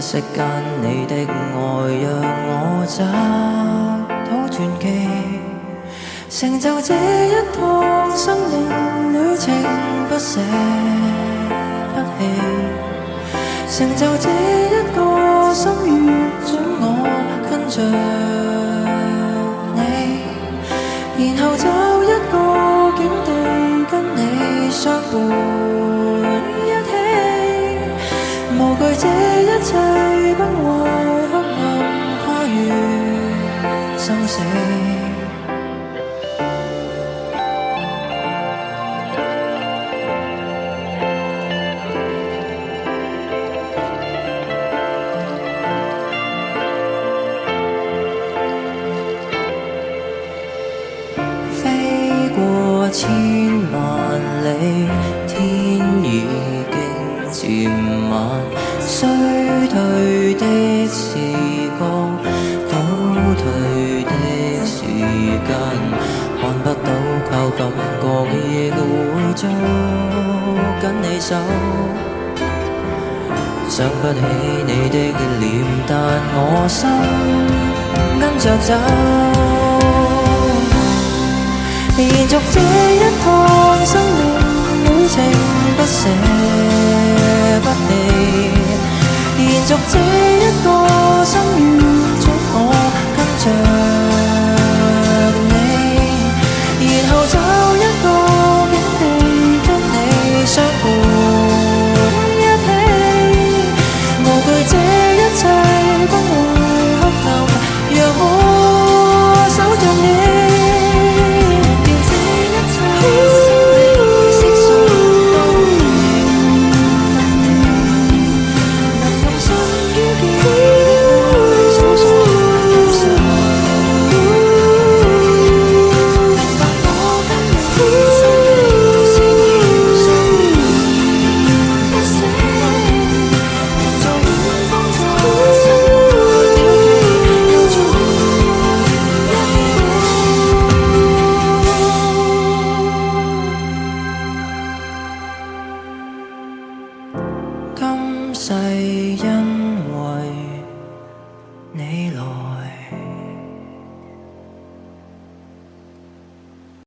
息間你的愛讓我找到傳奇，成就這一趟生命旅程不捨不棄，成就這一個心願准我跟着你，然後找一個境地跟你相伴一起，無懼這一切崩壞黑暗跨越生死。千萬里，天已經漸晚，衰退的時光，倒退的時間，看不到靠感覺亦會捉緊你手，想不起你的臉，但我心跟着走。延續這一趟生命旅程，不捨不棄，延續這一個心願，准我跟着你，然後找一個境地跟你相伴一起，無懼這一切崩壞黑暗，讓我守着你。今世因